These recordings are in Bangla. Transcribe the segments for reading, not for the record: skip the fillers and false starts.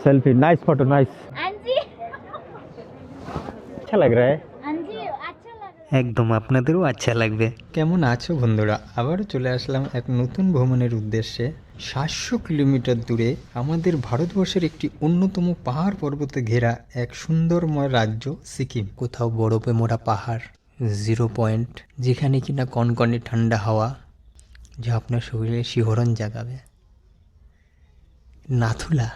सेल्फी नाइस फोटो नाइस हाँ जी अच्छा लग रहा है हाँ जी अच्छा लग रहा একদম আপনাদেরও আচ্ছা লাগবে। কেমন আছো বন্ধুরা? আবারও চলে আসলাম এক নতুন ভ্রমণের উদ্দেশ্যে। 700 কিলোমিটার দূরে আমাদের ভারতবর্ষের একটি অন্যতম পাহাড় পর্বতে ঘেরা এক সুন্দরময় রাজ্য সিকিম। কোথাও বরফে মোড়া পাহাড়, জিরো পয়েন্ট, যেখানে কিনা কনকনে ঠান্ডা হাওয়া যা আপনার শরীরে শিহরণ জাগাবে। নাথুলা,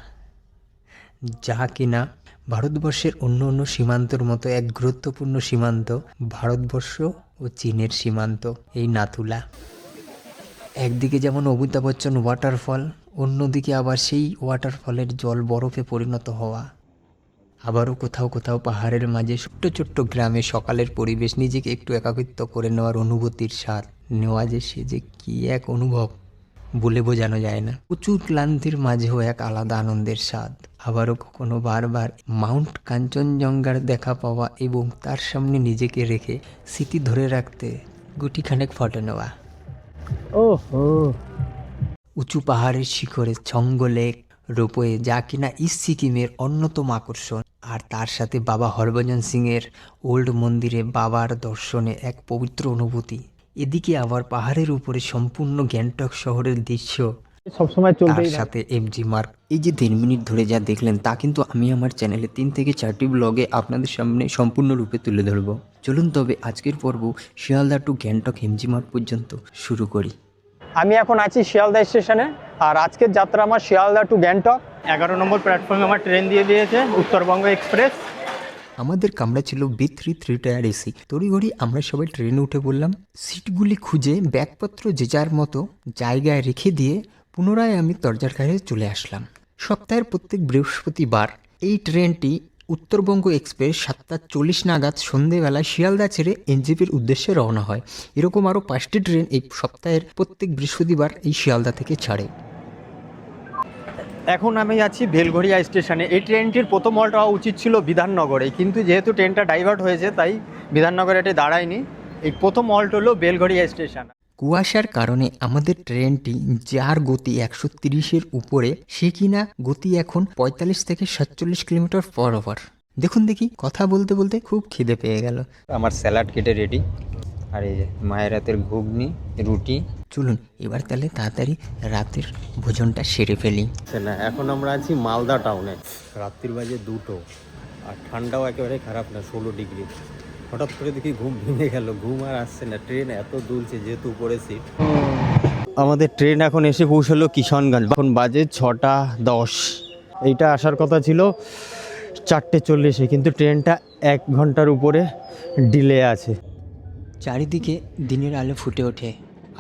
যা কিনা ভারতবর্ষের অন্য অন্য সীমান্তর মতো এক গুরুত্বপূর্ণ সীমান্ত, ভারতবর্ষ ও চীনের সীমান্ত এই নাথুলা। একদিকে যেমন অমিতাভ বচ্চন ওয়াটারফল, অন্যদিকে আবার সেই ওয়াটারফলের জল বরফে পরিণত হওয়া। আবারও কোথাও কোথাও পাহাড়ের মাঝে ছোট্ট ছোট্ট গ্রামে সকালের পরিবেশ, নিজেকে একটু একাকিত্ব করে নেওয়ার অনুভূতির স্বাদ নেওয়া, যে সে যে কী এক অনুভব বলে বোঝানো যায় না। প্রচুর ক্লান্তির মাঝেও এক আলাদা আনন্দের স্বাদ। আবারও কখনো বারবার মাউন্ট কাঞ্চনজঙ্ঘার দেখা পাওয়া এবং তার সামনে নিজেকে রেখে স্মৃতি ধরে রাখতে গুটিখানেক ফটো নেওয়া। ओहो উঁচু পাহাড়ের শিখরে ছঙ্গ লেক, রোপওয়ে, যা কিনা ইস্ট সিকিমের অন্যতম আকর্ষণ। আর তার সাথে বাবা হরভজন সিংয়ের ওল্ড মন্দিরে বাবার দর্শনে এক পবিত্র অনুভূতি। এদিকে আবার পাহাড়ের উপরে সম্পূর্ণ গ্যাংটক শহরের দৃশ্য, सब समय তার चलते ही সাথে এমজি মার্ক। এই যে 3 মিনিট ধরে যা দেখলেন তা কিন্তু আমি আমার চ্যানেলে 3 থেকে 4টি ব্লগে আপনাদের সামনে সম্পূর্ণরূপে তুলে ধরব। চলুন তবে আজকের পর্ব শিয়ালদা টু গ্যাংটক এমজি মার্ক পর্যন্ত শুরু করি। আমি এখন আছি শিয়ালদা স্টেশনে আর আজকের যাত্রা আমার শিয়ালদা টু গ্যাংটক। 11 নম্বর প্ল্যাটফর্মে আমার ট্রেন দিয়ে দিয়েছে উত্তরবঙ্গ এক্সপ্রেস। আমাদের কামরা ছিল B3 3 টায়ার এসি। তড়িঘড়ি আমরা সবাই ট্রেনে উঠে পড়লাম। সিটগুলি খুঁজে ব্যাগপত্র যে যার মতো জায়গায় রেখে দিয়ে পুনরায় আমি দরজার কাছে চলে আসলাম। সপ্তাহের প্রত্যেক বৃহস্পতিবার এই ট্রেনটি উত্তরবঙ্গ এক্সপ্রেস 7:40 নাগাদ সন্ধেবেলায় শিয়ালদা ছেড়ে এনজেপির উদ্দেশ্যে রওনা হয়। এরকম আরও 5টি ট্রেন এই সপ্তাহের প্রত্যেক বৃহস্পতিবার এই শিয়ালদা থেকে ছাড়ে। এখন আমি আছি বেলঘড়িয়া স্টেশনে। এই ট্রেনটির প্রথম হল্ট হওয়া উচিত ছিল বিধাননগরে, কিন্তু যেহেতু ট্রেনটা ডাইভার্ট হয়েছে তাই বিধাননগরে এটি দাঁড়ায়নি। এই প্রথম হল্ট হলো বেলঘড়িয়া স্টেশন। কুয়াশার কারণে আমাদের ট্রেনটি যার গতি 130-এর উপরে, সে কিনা গতি এখন 45 থেকে 47 কিলোমিটার পার আওয়ার। দেখুন দেখি, কথা বলতে বলতে খুব খিদে পেয়ে গেল। আমার স্যালাড কেটে রেডি, আর এই যে মায়ের হাতের ঘুগনি, রুটি। চলুন এবার তাহলে তাড়াতাড়ি রাতের ভোজনটা সেরে ফেলি। না, এখন আমরা আছি মালদা টাউনে। রাত্রির বাজে 2টো আর ঠান্ডাও একেবারে খারাপ না, 16 ডিগ্রি। হঠাৎ করে দেখি ঘুম ভেঙে গেল, ঘুম আর আসছে না। ট্রেন এত দুলছে যেহেতু উপরে সিট। আমাদের ট্রেন এখন এসে পৌঁছলো কিষানগঞ্জ। এখন বাজে 6:10। এইটা আসার কথা ছিল 4:40, কিন্তু ট্রেনটা 1 ঘন্টার উপরে ডিলে আছে। চারিদিকে দিনের আলো ফুটে ওঠে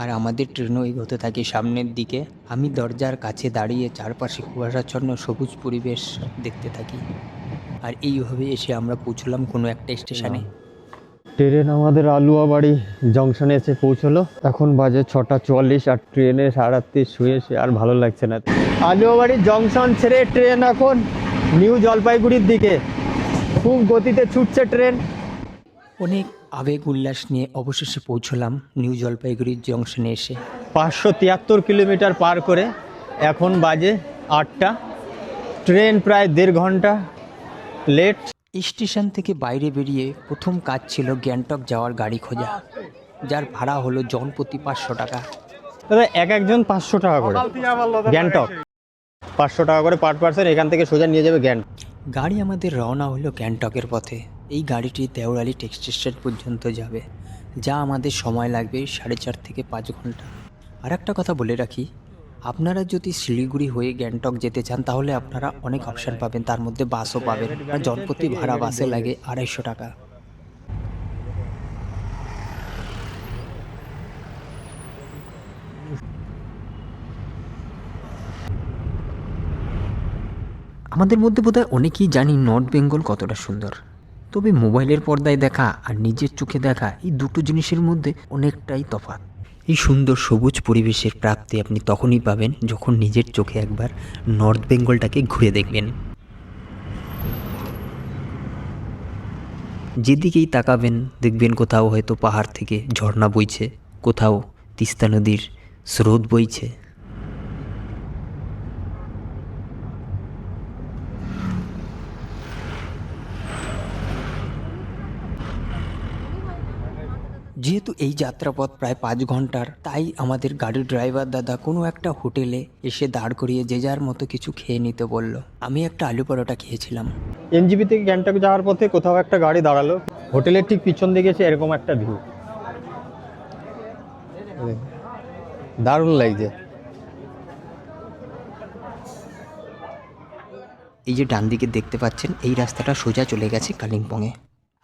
আর আমাদের ট্রেনও এগোতে থাকে সামনের দিকে। আমি দরজার কাছে দাঁড়িয়ে চারপাশে কুয়াশাচ্ছন্ন সবুজ পরিবেশ দেখতে থাকি। আর এইভাবে এসে আমরা পৌঁছলাম কোনো একটা স্টেশনে। ট্রেন আমাদের আলুয়াবাড়ি জংশনে এসে পৌঁছলো। এখন বাজে 6:44 আর ট্রেনে সারাত্রি শুয়ে আর ভালো লাগছে না। আলুয়াবাড়ি জংশন ছেড়ে ট্রেন এখন নিউ জলপাইগুড়ির দিকে। খুব গতিতে ছুটছে ট্রেন। অনেক আবেগ উল্লাস নিয়ে অবশেষে পৌঁছলাম নিউ জলপাইগুড়ির জংশনে এসে। 573 কিলোমিটার পার করে এখন বাজে 8টা। ট্রেন প্রায় 1.5 ঘন্টা লেট। স্টেশন থেকে বাইরে বেরিয়ে প্রথম কাজ ছিল গ্যাংটক যাওয়ার গাড়ি খোঁজা, যার ভাড়া হলো জনপ্রতি 500 টাকা। তবে একজন 500 টাকা করে গ্যাংটক, 500 টাকা করে পার পার্সন। এখান থেকে সোজা নিয়ে যাবে গ্যাংটক। গাড়ি আমাদের রওনা হলো গ্যাংটকের পথে। এই গাড়িটি দেওরালি টেক্সট স্টেশন পর্যন্ত যাবে, যা আমাদের সময় লাগবে 4.5 থেকে 5 ঘন্টা। আর একটা কথা বলে রাখি, আপনারা যদি শিলিগুড়ি হয়ে গ্যাংটক যেতে চান তাহলে আপনারা অনেক অপশান পাবেন, তার মধ্যে বাসও পাবেন। আর জনপ্রতি ভাড়া বাসে লাগে 250 টাকা। আমাদের মধ্যে বোধহয় অনেকেই জানি নর্থ বেঙ্গল কতটা সুন্দর, তবে মোবাইলের পর্দায় দেখা আর নিজের চোখে দেখা এই দুটো জিনিসের মধ্যে অনেকটাই তফাৎ। এই সুন্দর সবুজ পরিবেশের প্রাপ্তি আপনি তখনই পাবেন যখন নিজের চোখে একবার নর্থ বেঙ্গলটাকে ঘুরে দেখবেন। যেদিকেই তাকাবেন দেখবেন কোথাও হয়তো পাহাড় থেকে ঝর্ণা বইছে, কোথাও তিস্তা নদীর স্রোত বইছে। যেহেতু এই যাত্রাপথ প্রায় 5 ঘন্টার, তাই আমাদের গাড়ির ড্রাইভার দাদা কোনো একটা হোটেলে এসে দাঁড় করিয়ে যে যার মতো কিছু খেয়ে নিতে বলল। আমি একটা আলু পরোটা খেয়েছিলাম। এনজিপি থেকে গ্যাংটক যাওয়ার পথে কোথাও একটা গাড়ি দাঁড়ালো, হোটেলের ঠিক পিছন দিকে এসে এরকম একটা ভিউ, দারুণ লাগছে। এই যে ডান দিকে দেখতে পাচ্ছেন, এই রাস্তাটা সোজা চলে গেছে কালিম্পংয়ে।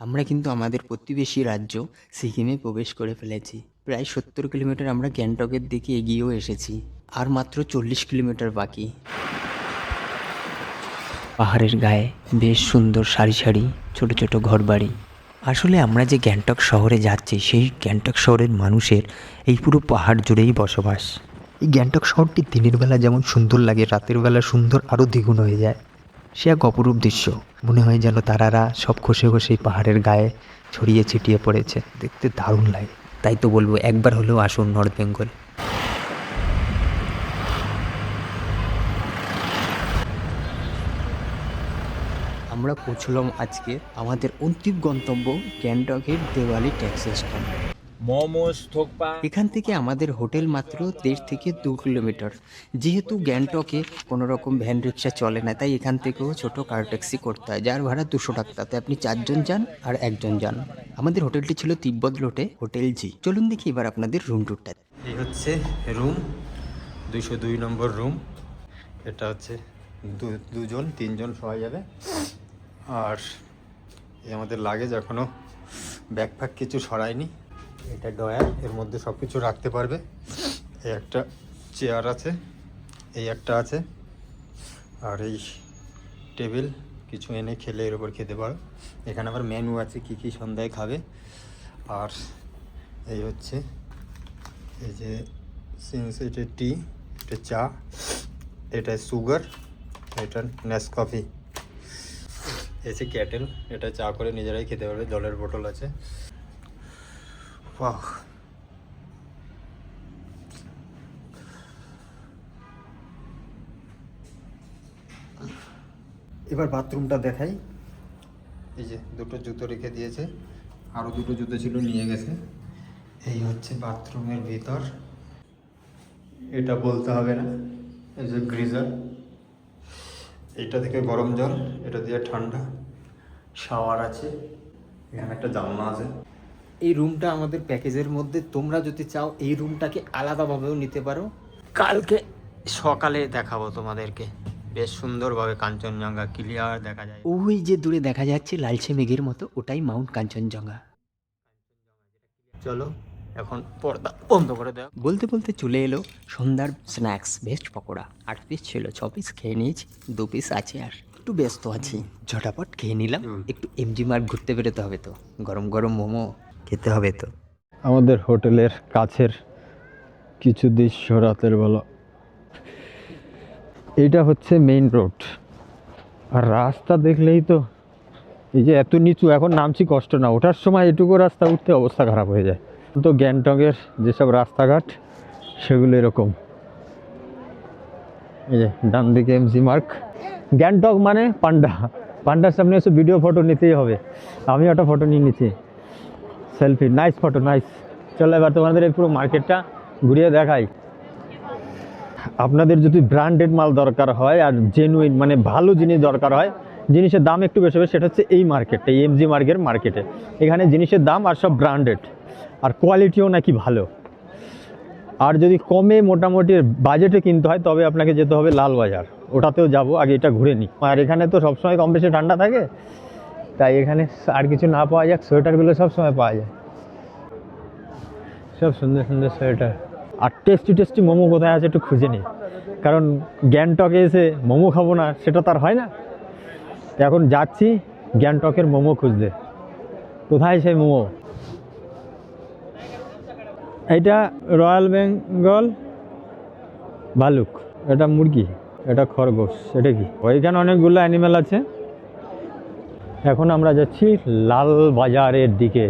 আমরা কিন্তু আমাদের প্রতিবেশী রাজ্য সিকিমে প্রবেশ করে ফেলেছি। প্রায় 70 কিলোমিটার আমরা গ্যাংটকের দিকে এগিয়েও এসেছি, আর মাত্র 40 কিলোমিটার বাকি। পাহাড়ের গায়ে বেশ সুন্দর সারি সারি ছোট ছোট ঘরবাড়ি। আসলে আমরা যে গ্যাংটক শহরে যাচ্ছি, সেই গ্যাংটক শহরের মানুষের এই পুরো পাহাড় জুড়েই বসবাস। এই গ্যাংটক শহরটি দিনের বেলা যেমন সুন্দর লাগে, রাতের বেলা সুন্দর আরও দ্বিগুণ হয়ে যায়। সে এক অপরূপ দৃশ্য, মনে হয় যেন তারারা সব খসে খসে পাহাড়ের গায়ে ছড়িয়ে ছিটিয়ে পড়েছে। দেখতে দারুণ লাগে। তাই তো বলবো একবার হলেও আসুন নর্থ বেঙ্গল। আমরা পৌঁছলাম আজকে আমাদের অন্তিম গন্তব্য গ্যাংটকের দেওয়ালি ট্যাক্সি স্ট্যান্ড। মোমোস থোকপা। এখান থেকে আমাদের হোটেল মাত্র 1.5 থেকে 2 কিলোমিটার। যেহেতু গ্যাংটকে কোনো রকম ভ্যান রিক্সা চলে না, তাই এখান থেকেও ছোটো কার ট্যাক্সি করতে হয়, যার ভাড়া 200 টাকা। তাতে আপনি 4 জন যান আর 1 জন যান। আমাদের হোটেলটি ছিল তিব্বত রোডে, হোটেল জি। চলুন দেখি এবার আপনাদের রুম ট্যুরটা। এই হচ্ছে রুম, 202 নম্বর রুম। এটা হচ্ছে দুজন 3 জন শোয়া যাবে। আর এই আমাদের লাগেজ, এখনও ব্যাকপ্যাক কিছু সরায়নি। এটা ডয়ার, এর মধ্যে সব কিছু রাখতে পারবে। এই একটা চেয়ার আছে, এই একটা আছে, আর এই টেবিল, কিছু এনে খেলে এর উপর খেতে পারো। এখানে আবার মেনু আছে কী কী সন্ধ্যায় খাবে। আর এই হচ্ছে, এই যে এটা টি, এটা চা, এটা সুগার, এটা নেসকফি। এসে ক্যাটেল, এটা চা করে নিজেরাই খেতে পারবে। জলের বোতল আছে। বাহ, এবার বাথরুমটা দেখাই। এই যে দুটো জুতো রেখে দিয়েছে, আরও দুটো জুতো ছিল নিয়ে গেছে। এই হচ্ছে বাথরুমের ভিতর, এটা বলতে হবে না। এই যে গ্রিজার, এইটা থেকে গরম জল, এটা দিয়ে ঠান্ডা। শাওয়ার আছে, এখানে একটা জানলা আছে। এই রুমটা আমাদের প্যাকেজের মধ্যে। তোমরা যদি চাও এই রুমটাকে আলাদাভাবেও নিতে পারো। কালকে সকালে দেখাবো তোমাদেরকে। বেশ সুন্দরভাবে কাঞ্চনজঙ্ঘা ক্লিয়ার দেখা যায়। ওই যে দূরে দেখা যাচ্ছে লালচে মেঘের মতো, ওটাই মাউন্ট কাঞ্চনজঙ্ঘা। চলো এখন পর্দা বন্ধ করে দাও। বলতে বলতে চলে এলো সন্ধ্যার স্ন্যাক্স। বেস্ট পকোড়া 8 পিস ছিল, 6 পিস খেয়ে নিয়েছি, 2 পিস আছে। আর একটু ব্যস্ত আছি, ঝটাপট খেয়ে নিলাম। একটু এমজি মার্ট ঘুরতে বেরোতে হবে তো, গরম গরম মোমো খেতে হবে তো। আমাদের হোটেলের কাছের কিছু দৃশ্য রাতের বেলা। এটা হচ্ছে মেইন রোড, আর রাস্তা দেখলেই তো, এই যে এত নিচু, এখন নামছি কষ্ট না, ওঠার সময় এটুকু রাস্তা উঠতে অবস্থা খারাপ হয়ে যায়। তো গ্যাংটকের যেসব রাস্তাঘাট সেগুলো এরকম। এই যে ডান দিকে এমজি মার্ক। গ্যাংটক মানে পান্ডা, পান্ডার সামনে এসে ভিডিও ফটো নিতেই হবে। আমি একটা ফটো নিয়ে নিচ্ছি, সেলফি। Nice photo, nice. চলো এবার তোমাদের এই পুরো মার্কেটটা ঘুরিয়ে দেখাই। আপনাদের যদি ব্র্যান্ডেড মাল দরকার হয় আর জেনুইন মানে ভালো জিনিস দরকার হয়, জিনিসের দাম একটু বেশি হবে, সেটা হচ্ছে এই মার্কেটটা, এই এমজি মার্কের মার্কেটে। এখানে জিনিসের দাম আর সব ব্র্যান্ডেড, আর কোয়ালিটিও নাকি ভালো। আর যদি কমে মোটামুটি বাজেটে কিনতে হয়, তবে আপনাকে যেতে হবে লালবাজার, ওটাতেও যাব। আগে এটা ঘুরে নিই। আর এখানে তো সবসময় কম বেশি ঠান্ডা থাকে, তাই এখানে আর কিছু না পাওয়া যাক, সোয়েটারগুলো সবসময় পাওয়া যায়, সব সুন্দর সুন্দর সোয়েটার। আর টেস্টি টেস্টি মোমো কোথায় আছে একটু খুঁজে নিই, কারণ গ্যাংটকে এসে মোমো খাবো না সেটা তার হয় না। এখন যাচ্ছি গ্যাংটকের মোমো খুঁজতে। কোথায় সেই মোমো? এইটা রয়্যাল বেঙ্গল ভালুক, এটা মুরগি, এটা খরগোশ, এটা কি? ওইখানে অনেকগুলো অ্যানিমেল আছে। এখন আমরা যাচ্ছি লাল বাজারের দিকে,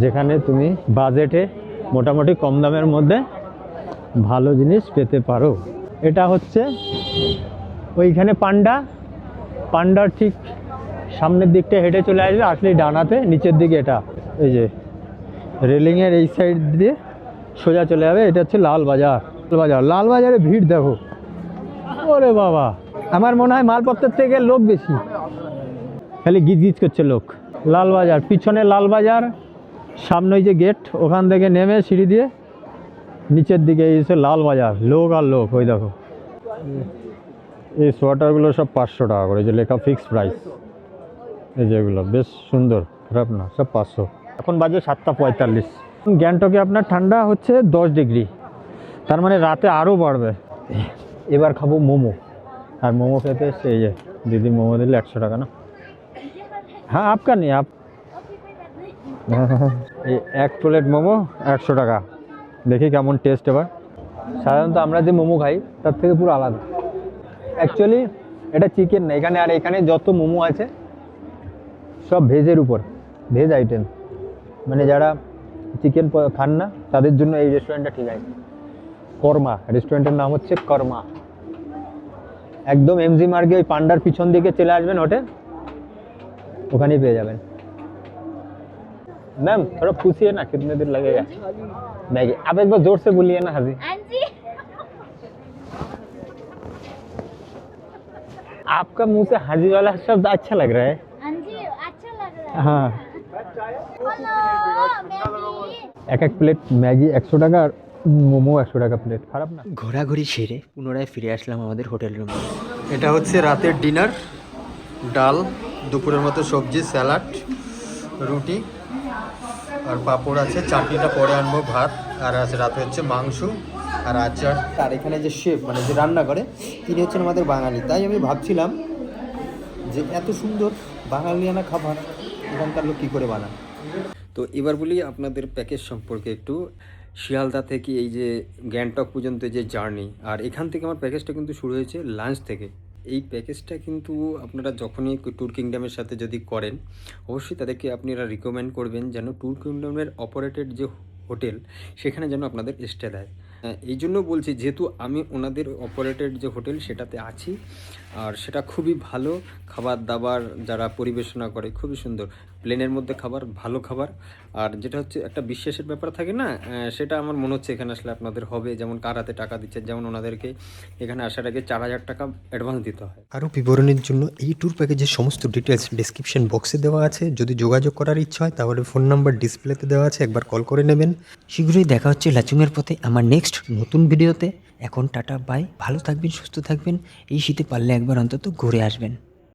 যেখানে তুমি বাজেটে মোটামুটি কম দামের মধ্যে ভালো জিনিস পেতে পারো। এটা হচ্ছে ওইখানে পান্ডা, পান্ডার ঠিক সামনের দিকটা হেঁটে চলে আসবে, আসলেই ডানাতে নিচের দিকে এটা। এই যে রেলিংয়ের এই সাইড দিয়ে সোজা চলে যাবে। এটা হচ্ছে লালবাজার। লালবাজারে ভিড় দেখো, ওরে বাবা, আমার মনে হয় মালপত্রের থেকে লোক বেশি, খালি গিজ করছে লোক। লালবাজার, পিছনে লালবাজার, সামনে ওই যে গেট, ওখান থেকে নেমে সিঁড়ি দিয়ে নিচের দিকে এই হচ্ছে লালবাজার, লোক আর লোক। ওই দেখো এই সোয়েটারগুলো সব 500 টাকা করে, যে লেখা ফিক্সড প্রাইস। এই যেগুলো বেশ সুন্দর, খারাপ না, সব 500। এখন বাজে 7:45। গ্যাংটকে আপনার ঠান্ডা হচ্ছে 10 ডিগ্রি, তার মানে রাতে আরও বাড়বে। এবার খাবো মোমো, আর মোমো খেতে এসছে এই যে দিদি, মোমো দিলে 100 টাকা না? হ্যাঁ, আপকা নেই আপ। এই 1 প্লেট মোমো 100 টাকা। দেখি কেমন টেস্ট এবার। সাধারণত আমরা যে মোমো খাই তার থেকে পুরো আলাদা। অ্যাকচুয়ালি এটা চিকেন না এখানে, আর এখানে যত মোমো আছে সব ভেজের উপর, ভেজ আইটেম। মানে যারা চিকেন খান না তাদের জন্য এই রেস্টুরেন্টটা ঠিক আছে। কর্মা রেস্টুরেন্টের নাম হচ্ছে কর্মা। একদম এমজি মার্গে ওই পান্ডার পিছন দিকে চলে আসবেন হোটেল, ওখানেই পেয়ে যাবেন। मैम थोड़ा पूछिए ना कितने दिन लगेगा मैगी। आप एक बार जोर से बोलिए ना हाजी। हाँ जी। आपका मुंह से हाजी वाला शब्द अच्छा लग रहा है। हाँ जी, अच्छा लग रहा है। हाँ, बोलो, मैगी। एक प्लेट मैगी 100 টাকা আর মোমো 100 টাকা প্লেট, খারাপ না। ঘোরাঘুরি সেরে পুনরায় ফিরে আসলাম আমাদের হোটেল রুমে। এটা হচ্ছে রাতের ডিনার, ডাল, দুপুরের মতো সবজি, স্যালাড, রুটি আর পাঁপড় আছে, চাটনিটা পরে আনবো, ভাত, আর আছে রাতে হচ্ছে মাংস আর আচার। আর এখানে যে শেফ মানে যে রান্না করে তিনি হচ্ছেন আমাদের বাঙালি। তাই আমি ভাবছিলাম যে এত সুন্দর বাঙালিয়ানা খাবার এখানকার লোক কী করে বানায়। তো এবার বলি আপনাদের প্যাকেজ সম্পর্কে একটু। শিয়ালদা থেকে এই যে গ্যাংটক পর্যন্ত যে জার্নি, আর এখান থেকে আমার প্যাকেজটা কিন্তু শুরু হয়েছে লাঞ্চ থেকে। এই প্যাকেজটা কিন্তু আপনারা যখনই ট্যুর কিংডমের সাথে যদি করেন, অবশ্যই তাদেরকে আপনারা রিকমেন্ড করবেন যেন ট্যুর কিংডমের অপারেটেড যে হোটেল সেখানে যেন আপনাদের স্টে দেয়। এই জন্য বলছি, যেহেতু আমি ওনাদের অপারেটেড যে হোটেল সেটাতে আছি, আর সেটা খুবই ভালো খাবার দাবার যারা পরিবেশনা করে, খুবই সুন্দর প্লেনের মধ্যে খাবার, ভালো খাবার। আর যেটা হচ্ছে একটা বিশ্বাসের ব্যাপার থাকে না, সেটা আমার মনে হচ্ছে এখানে আসলে আপনাদের হবে। যেমন কার হাতে টাকা দিচ্ছে, যেমন ওনাদেরকে এখানে আসার আগে 4000 টাকা অ্যাডভান্স দিতে হয়। আরও বিবরণের জন্য এই ট্যুর প্যাকেজের সমস্ত ডিটেলস ডিসক্রিপশন বক্সে দেওয়া আছে। যদি যোগাযোগ করার ইচ্ছা হয় তাহলে ফোন নাম্বার ডিসপ্লেতে দেওয়া আছে, একবার কল করে নেবেন। শীঘ্রই দেখা হচ্ছে লাচুংয়ের পথে আমার নেক্সট নতুন ভিডিওতে। এখন টাটা বাই, ভালো থাকবেন, সুস্থ থাকবেন। এই শীতে পারলে একবার অন্তত ঘুরে আসবেন।